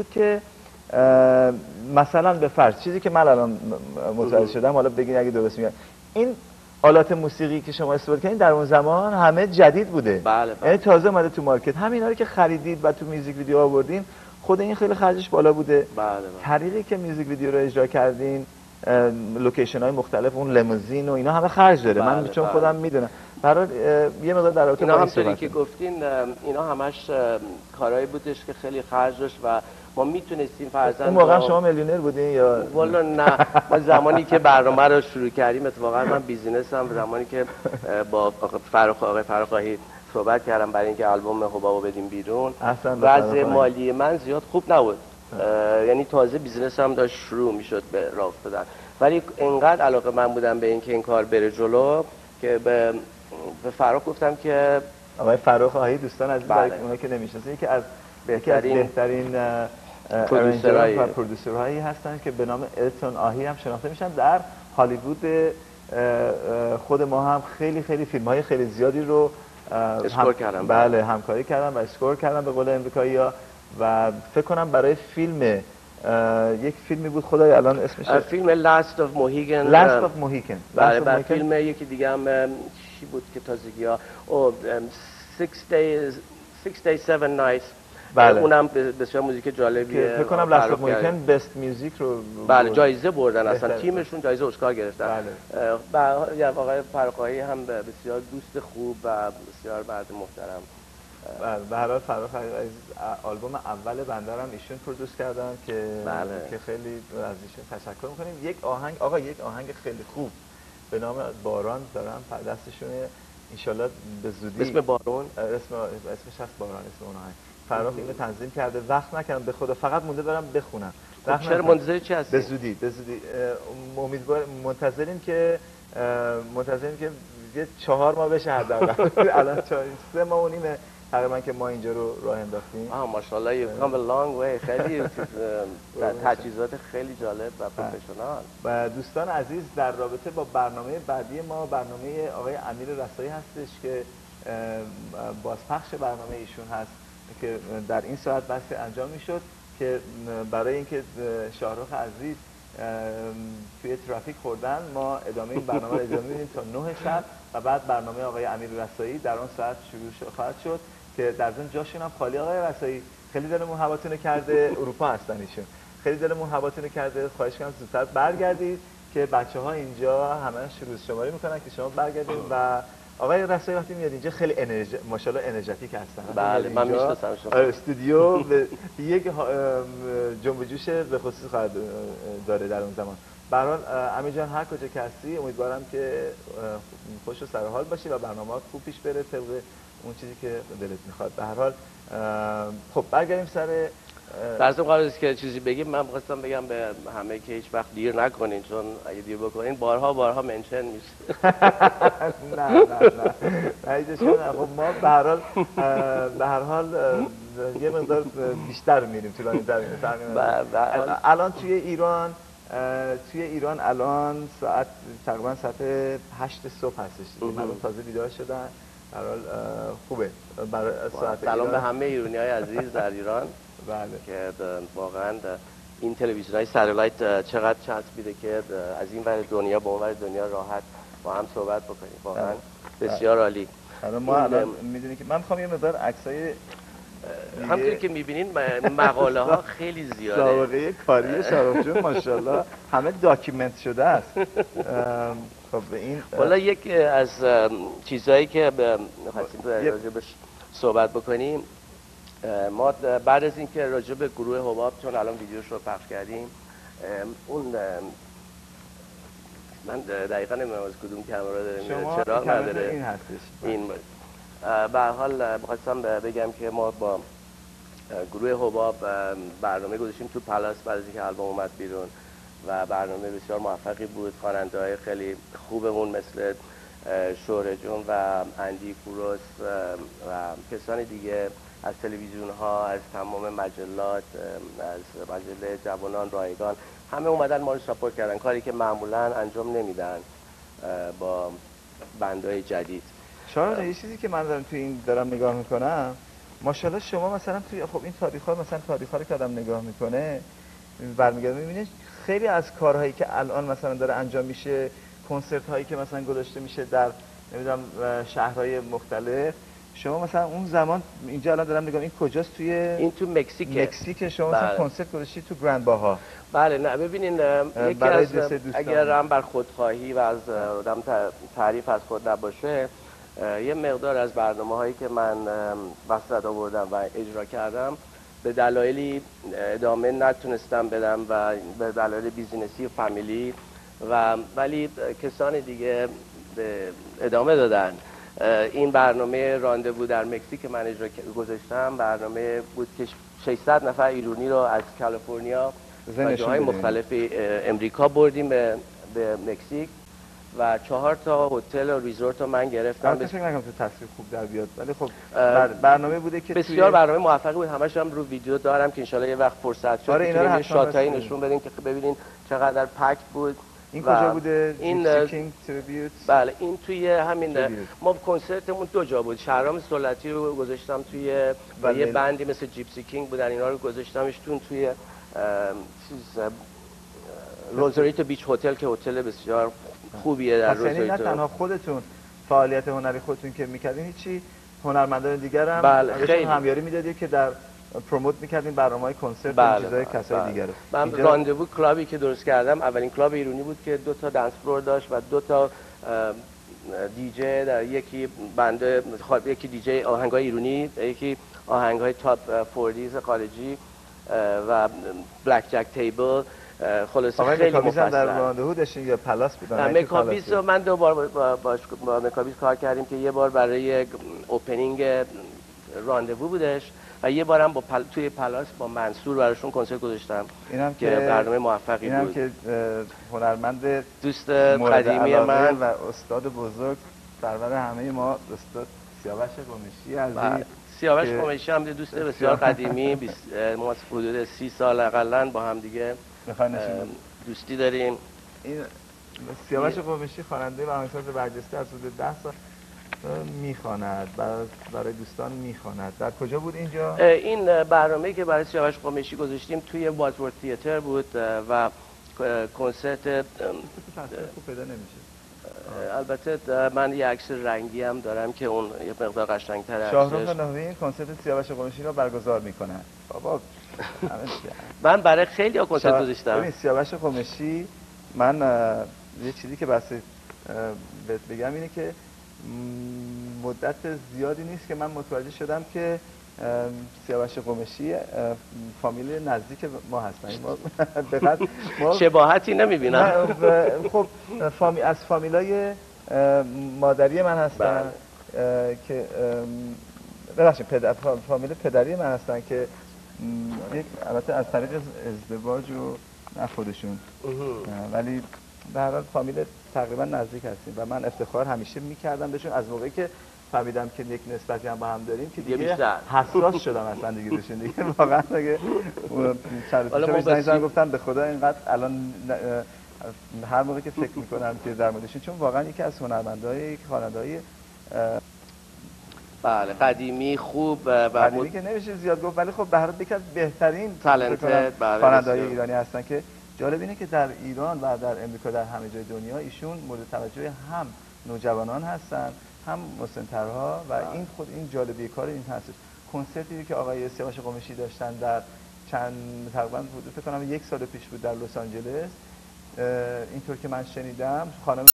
بود که مثلا به فرض چیزی که من الان متوجه شدم، حالا بگین اگه درست میگم، این آلات موسیقی که شما استفاده کردین در اون زمان همه جدید بوده. بله. یعنی تازه اومده تو مارکت. همینا رو که خریدید و تو میوزیک ویدیو آوردین، خود این خیلی خرجش بالا بوده. بله. طریقی که میوزیک ویدیو رو اجرا کردین، لوکیشن های مختلف، اون لیموزین و اینا همه خرج داره. من چون خودم میدونم. برای یه مقدار در رابطه اینا همونطوری که گفتین اینا همش کارهایی بودش که خیلی خرج داشت و ما میتونستیم فرضاً اون موقع شما میلیونر بودین یا والا نه؟ ما زمانی که برنامه رو شروع کردیم، اتفاقا من بیزینسم زمانی که با آقای فراخی صحبت کردم برای اینکه آلبوم حبابو بدیم بیرون، وضع مالی من زیاد خوب نبود. یعنی تازه بیزینسم داشت شروع میشد به راه افتادن، ولی اینقدر علاقه من بودم به اینکه این کار بره جلو که به فراخ گفتم که آقای فراخ آهی، دوستان عزیز برای اونایی که نمیشناسن، یکی از بهترین ارنجرها و پرودوسرهایی هستن که به نام التون آهی هم شناخته میشن. در هالیوود خود ما هم خیلی فیلم‌های خیلی زیادی رو اسکور کردن. بله، همکاری کردن و اسکور کردن به قول امریکایی‌ها. و فکر کنم برای فیلم یک فیلمی بود، خدای الان اسمش فیلم Last of Mohican. Last of Mohican. بله. فیلم یکی دیگه هم چی بود که تازگی‌ها 6 days 7 nights. بله. اونم بسیار موزیک جالبیه. فکر کنم لاست اف موهیکن بست میوزیک رو بله جایزه بردن، اصلا تیمشون جایزه اسکار گرفتن. بله. آقای فرقایی هم بسیار دوست خوب و بسیار مرد محترم. به هر حال فراخ آلبوم اول بنده هم ایشون پرودوس کردن که که خیلی از ایشون تشکر می‌کنیم. یک آهنگ خیلی خوب به نام باران دارم دستشونه، انشالله به زودی. اسم بارون؟ اسمش هست باران، اسم اون آهنگ. فراخ اینو تنظیم کرده، وقت نکردم به خدا، فقط مونده دارم بخونم. چرا منتظر چی هستی؟ به زودی امیدوارم منتظریم که یه 4 ماه بشه حداقل. الان 3 ماه و نیمه تقریبا که ما اینجا رو راه انداختیم. ماشاءالله you've come a long way. خیلی تجهیزات خیلی جالب و پروفشنال. و دوستان عزیز، در رابطه با برنامه بعدی ما، برنامه آقای امیر رسایی هستش که بازپخش برنامه ایشون هست که در این ساعت بحث انجام میشد که برای اینکه شاهرخ عزیز توی ترافیک خوردن، ما ادامه این برنامه رو ادامه میدیم تا 9 شب و بعد برنامه آقای امیر رسایی در اون ساعت شروع خواهد شد که در ضمن جاشون هم خالی. آقای رسایی خیلی دلمون هواتون کرده، اروپا هستن ایشون، خیلی دلمون هواتون کرده، خواهش کنم زودتر برگردید که بچه‌ها اینجا همش روز شماری میکنن که شما برگردید. و آقای رسایی وقتی میاد اینجا خیلی ماشاءالله انرژتیک هستن. بله من میشناسم شما. استودیو یک جنب جوش به خصوص خواهد داره در اون زمان. به هر حال امیر جان هر کجا که هستی امیدوارم که خوش و سر حال باشی و برنامه‌ات خوب پیش بره طبق اون چیزی که دلت میخواد. به هر حال خب برگردیم سر در ضمن قرار است که چیزی بگیم. من می‌خواستم بگم به همه که هیچ وقت دیر نکنین، چون اگه دیر بکنین بارها منشن میشه. نه خب ما به هر حال یه مقدار بیشتر میریم طولانی‌تر. الان توی ایران الان ساعت تقریبا ساعت 8 صبح هستش. من تازه بیدار شدم. به هر حال خوبه برای ساعت. سلام به همه ایرانی‌های عزیز در ایران. بله. که واقعا این تلویزیون‌های ساتلایت چقدر چسبیده که از این ور دنیا با اون ور دنیا راحت با هم صحبت بکنیم. واقعا بسیار عالی. ما الان می‌دونید که من می‌خوام یه مقدار عکسای همونطوری که می‌بینین مقاله ها خیلی زیاده. سابقه کاری شاهرخ جون ماشاءالله همه داکیومنت شده است. خب این والا یک از چیزایی که می‌خواستیم راجعش صحبت بکنیم، ما بعد از اینکه راجع به گروه حباب، چون الان ویدیوش رو پخش کردیم، اون من دقیقاً نمی‌دونم از کدوم کامera داره میاد، چراغ نداره. این هستش. این به هر حال می‌خواستم بگم که ما با گروه حباب برنامه گذاشتیم تو پالاس بعد از اینکه آلبوم اومد بیرون و برنامه بسیار موفقی بود. خواننده‌های خیلی خوبمون مثل شهره جون و اندی کوروس و کسان دیگه از تلویزیون ها، از تمام مجلات، از مجله جوانان رایگان، همه اومدن ما رو ساپورت کردن، کاری که معمولا انجام نمیدن با بندهای جدید. شاید یه چیزی که من دارم تو این نگاه میکنم ماشاءالله شما مثلا توی خب این تاریخ‌ها مثلا تاریخ‌ها رو که آدم نگاه میکنه برمیگرده میبینه خیلی از کارهایی که الان مثلا داره انجام میشه، کنسرت هایی که مثلا گذاشته میشه در نمیدونم شهرهای مختلف، شما مثلا اون زمان اینجا الان دارم نگاه این کجاست؟ توی این تو مکزیک شما مثلا کنسرت گذاشتی تو گرند باها. بله نه ببینین یکی از اگر هم بر خودخواهی و از آدم تعریف از خود نباشه، یه مقدار از برنامه هایی که من وسط آوردم و اجرا کردم به دلایلی ادامه نتونستم بدم و به دلایل بیزینسی و فامیلی ولی کسان دیگه ادامه دادن. این برنامه راندوو در مکزیک که من اجرا گذاشتم برنامه بود که 600 نفر ایرانی رو از کالیفرنیا و جاهای مختلف امریکا بردیم به مکزیک و 4 تا هتل و ریزورت رو من گرفتم. فکر نکنم تو تصویر خوب در بیاد ولی خب برنامه بوده که بسیار برنامه موفقی بود. همش هم رو ویدیو دارم که ان شاءالله یه وقت فرصت شد که شاتایی نشون بدیم که ببینین چقدر پک بود. این کجا بوده؟ این کینگ تریبیوت. بله این توی همین ما کنسرتمون 2 جا بود. شهرام سلطی رو گذاشتم توی یه بندی مثل جیپسی کینگ بودن، اینا رو گذاشتمش توی روزاریتو بیچ هتل که هتل بسیار خوبیه در روزاریتو. نه تنها خودتون فعالیت هنری خودتون که میکردین، هیچی هنرمندان دیگر هم خیلی همیاری میدادید که در پروموت میکردین برنامه‌های کنسرت و چیزای کسای دیگر رو. من راندوو کلابی که درست کردم اولین کلاب ایرانی بود که 2 تا دنس فلور داشت و 2 تا دیجی، در یکی بنده یکی دیجی آهنگای ایرانی، یکی آهنگای تاپ 40s خارجی و بلک جک تیبل. خلاصه خیلی مفصل. در راندوو داشتین یا پلاس بودن؟ مکابیس رو من 2 بار با مکابیس کار کردیم که یه بار برای اوپنینگ راندوو بودش و یه بارم با توی پلاس با منصور براشون کنسرت گذاشتم که برنامه موفقی بود. اینم که هنرمند دوست قدیمی من و استاد بزرگ سرور همه ما، استاد سیاوش قمیشی عزیز. سیاوش قمیشی هم دوست بسیار قدیمی، ما حدود 30 سال حداقل با هم دیگه دوستی داریم. این سیاوش قمیشی خواننده و آهنگساز برجسته از حدود 10 سال میخواند، برای دوستان میخواند. در کجا بود اینجا؟ این برنامه‌ای که برای سیاوش قمیشی گذاشتیم توی وازورث تئاتر بود و کنسرت خوب پیدا نمیشه. البته من یه عکس رنگی هم دارم که اون یه مقدار قشنگ‌تره. شاهرخ نحوی این کنسرت سیاوش قمیشی رو برگزار میکنه. بابا من برای خیلی ها کنسرت گذاشتم. ببین سیاوش قمیشی، من یه چیزی که بس بهت بگم اینه که مدت زیادی نیست که من متوجه شدم که سیاوش قمیشی فامیل نزدیک ما هستن. ما شباهتی نمیبینم. خب از فامیلای مادری من هستن که ببخشید فامیل پدری من هستن که البته از طریق ازدواج و نه خودشون، ولی به هر حال فامیل تقریبا نزدیک هستیم و من افتخار همیشه میکردم بهشون از موقعی که فهمیدم که یک نسبتی هم با هم داریم که دیگه حساس شدم اصلا دیگه بهشون دیگه واقعا دیگه گفتم به خدا اینقدر الان هر موقع که فکر میکنم که در موردشون، چون واقعا یکی از هنرمندای خواننده‌های بله قدیمی خوب قدیمی که نمیشه زیاد گفت ولی خب به هر حال یکی از بهترین خواننده‌های ایرانی هستن که جالب اینه که در ایران و در امریکا در همه جای دنیا ایشون مورد توجه هم نوجوانان هستن هم مسن‌ترها و این خود این جالبی کار این هست. کنسرتی که آقای سیاوش قمیشی داشتن در تقریبا حدود فکر کنم 1 سال پیش بود در لس آنجلس، اینطور که من شنیدم خانم